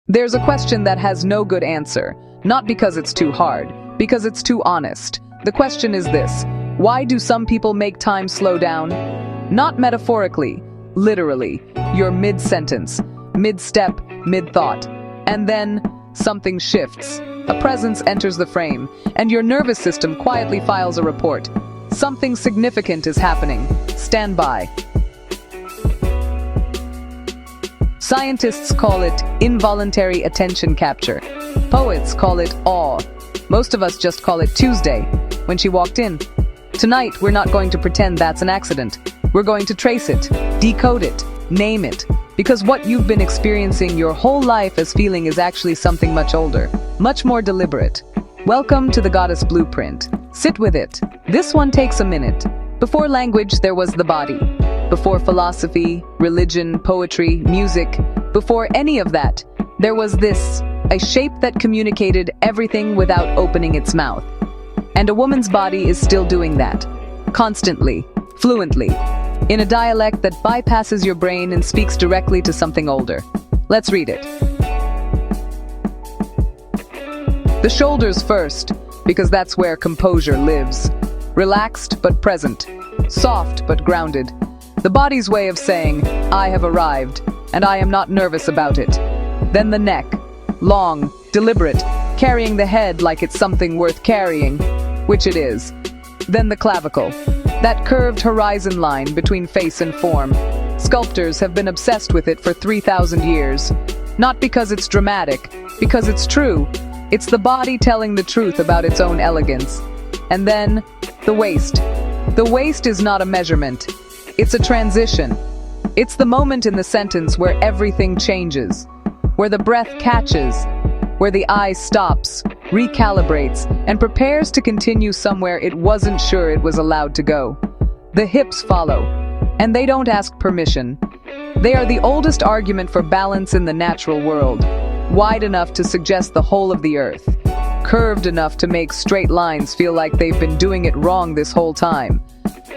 There's a question that has no good answer, not because it's too hard, because it's too honest. The question is this: why do some people make time slow down? Not metaphorically, literally. You're mid-sentence, mid-step, mid-thought, and then something shifts. A presence enters the frame, and your nervous system quietly files a report. Something significant is happening. Stand by. Scientists call it involuntary attention capture. Poets call it awe. Most of us just call it Tuesday, when she walked in. Tonight, we're not going to pretend that's an accident. We're going to trace it, decode it, name it. Because what you've been experiencing your whole life as feeling is actually something much older, much more deliberate. Welcome to the Goddess Blueprint. Sit with it. This one takes a minute. Before language, there was the body. Before philosophy, religion, poetry, music, before any of that, there was this, a shape that communicated everything without opening its mouth. And a woman's body is still doing that. Constantly, fluently, in a dialect that bypasses your brain and speaks directly to something older. Let's read it. The shoulders first, because that's where composure lives. Relaxed but present, soft but grounded. The body's way of saying, I have arrived, and I am not nervous about it. Then the neck, long, deliberate, carrying the head like it's something worth carrying, which it is. Then the clavicle, that curved horizon line between face and form. Sculptors have been obsessed with it for 3,000 years. Not because it's dramatic, because it's true. It's the body telling the truth about its own elegance. And then, the waist. The waist is not a measurement. It's a transition. It's the moment in the sentence where everything changes, where the breath catches, where the eye stops, recalibrates, and prepares to continue somewhere it wasn't sure it was allowed to go. The hips follow, and they don't ask permission. They are the oldest argument for balance in the natural world, wide enough to suggest the whole of the earth, curved enough to make straight lines feel like they've been doing it wrong this whole time.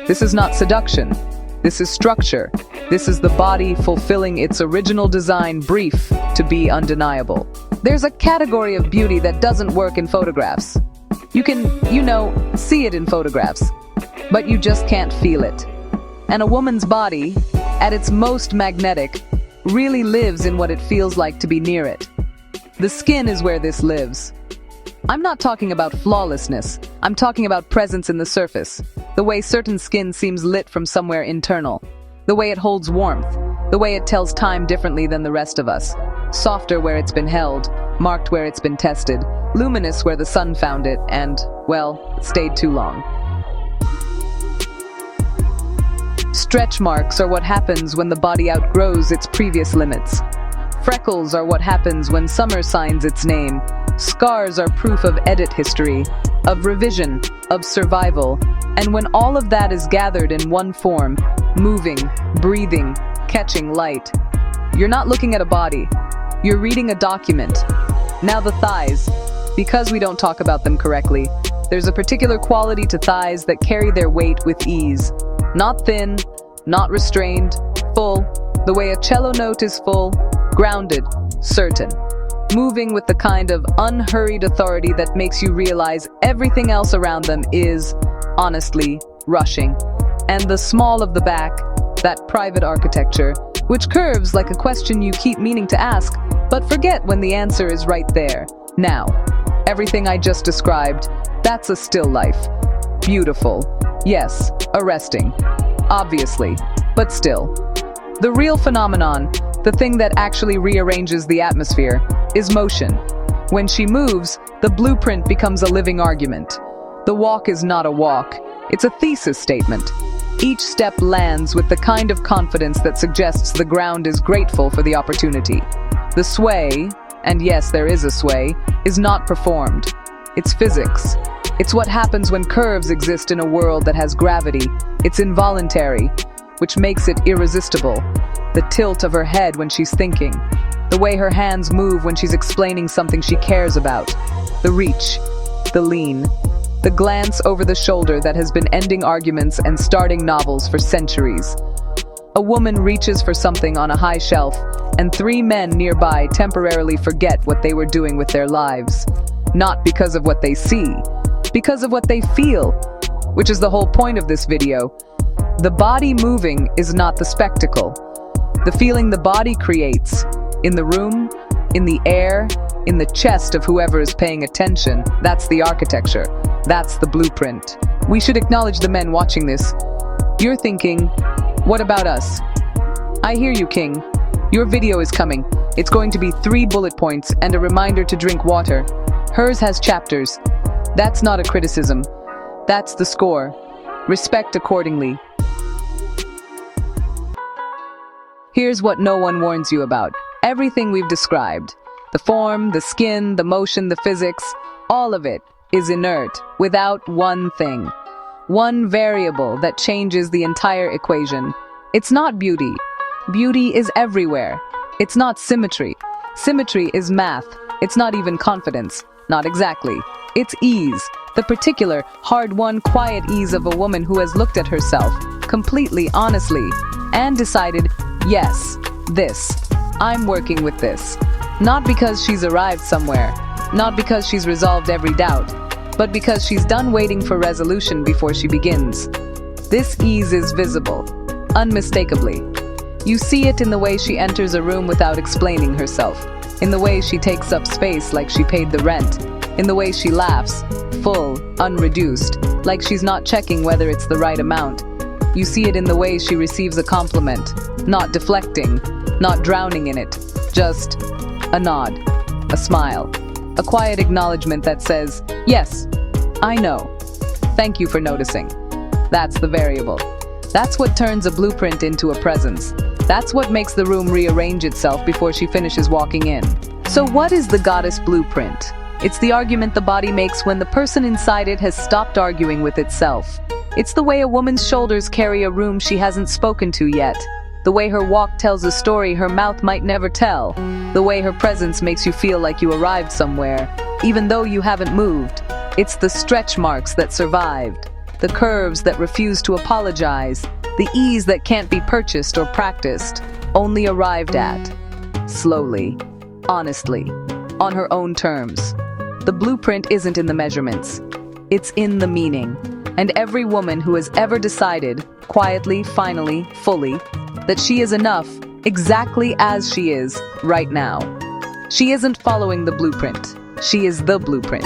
This is not seduction. This is structure. This is the body fulfilling its original design brief to be undeniable. There's a category of beauty that doesn't work in photographs. You can, see it in photographs, but you just can't feel it. And a woman's body, at its most magnetic, really lives in what it feels like to be near it. The skin is where this lives. I'm not talking about flawlessness. I'm talking about presence in the surface. The way certain skin seems lit from somewhere internal. The way it holds warmth. The way it tells time differently than the rest of us. Softer where it's been held, marked where it's been tested, luminous where the sun found it, and, well, stayed too long. Stretch marks are what happens when the body outgrows its previous limits. Freckles are what happens when summer signs its name. Scars are proof of edit history, of revision, of survival. And when all of that is gathered in one form, moving, breathing, catching light, you're not looking at a body. You're reading a document. Now the thighs. Because we don't talk about them correctly, there's a particular quality to thighs that carry their weight with ease. Not thin, not restrained, full, the way a cello note is full, grounded, certain. Moving with the kind of unhurried authority that makes you realize everything else around them is, honestly, rushing. And the small of the back, that private architecture, which curves like a question you keep meaning to ask, but forget when the answer is right there. Now, everything I just described, that's a still life. Beautiful. Yes, arresting. Obviously, but still. The real phenomenon, the thing that actually rearranges the atmosphere, is motion. When she moves, the blueprint becomes a living argument. The walk is not a walk, it's a thesis statement. Each step lands with the kind of confidence that suggests the ground is grateful for the opportunity. The sway, and yes, there is a sway, is not performed. It's physics. It's what happens when curves exist in a world that has gravity. It's involuntary, which makes it irresistible. The tilt of her head when she's thinking. The way her hands move when she's explaining something she cares about. The reach. The lean. The glance over the shoulder that has been ending arguments and starting novels for centuries. A woman reaches for something on a high shelf, and 3 men nearby temporarily forget what they were doing with their lives. Not because of what they see, because of what they feel, which is the whole point of this video. The body moving is not the spectacle. The feeling the body creates, in the room, in the air, in the chest of whoever is paying attention, that's the architecture. That's the blueprint. We should acknowledge the men watching this. You're thinking, what about us? I hear you, King. Your video is coming. It's going to be 3 bullet points and a reminder to drink water. Hers has chapters. That's not a criticism. That's the score. Respect accordingly. Here's what no one warns you about. Everything we've described, the form, the skin, the motion, the physics, all of it is inert without one thing. One variable that changes the entire equation. It's not beauty. Beauty is everywhere. It's not symmetry. Symmetry is math. It's not even confidence. Not exactly. It's ease. The particular, hard-won, quiet ease of a woman who has looked at herself, completely honestly, and decided, yes, this. I'm working with this. Not because she's arrived somewhere, not because she's resolved every doubt, but because she's done waiting for resolution before she begins. This ease is visible, unmistakably. You see it in the way she enters a room without explaining herself, in the way she takes up space like she paid the rent, in the way she laughs, full, unreduced, like she's not checking whether it's the right amount. You see it in the way she receives a compliment, not deflecting, not drowning in it, just a nod, a smile, a quiet acknowledgement that says, yes, I know. Thank you for noticing. That's the variable. That's what turns a blueprint into a presence. That's what makes the room rearrange itself before she finishes walking in. So what is the goddess blueprint? It's the argument the body makes when the person inside it has stopped arguing with itself. It's the way a woman's shoulders carry a room she hasn't spoken to yet. The way her walk tells a story her mouth might never tell. The way her presence makes you feel like you arrived somewhere, even though you haven't moved. It's the stretch marks that survived, the curves that refuse to apologize, the ease that can't be purchased or practiced, only arrived at. Slowly, honestly, on her own terms. The blueprint isn't in the measurements. It's in the meaning. And every woman who has ever decided, quietly, finally, fully, that she is enough, exactly as she is, right now. She isn't following the blueprint. She is the blueprint.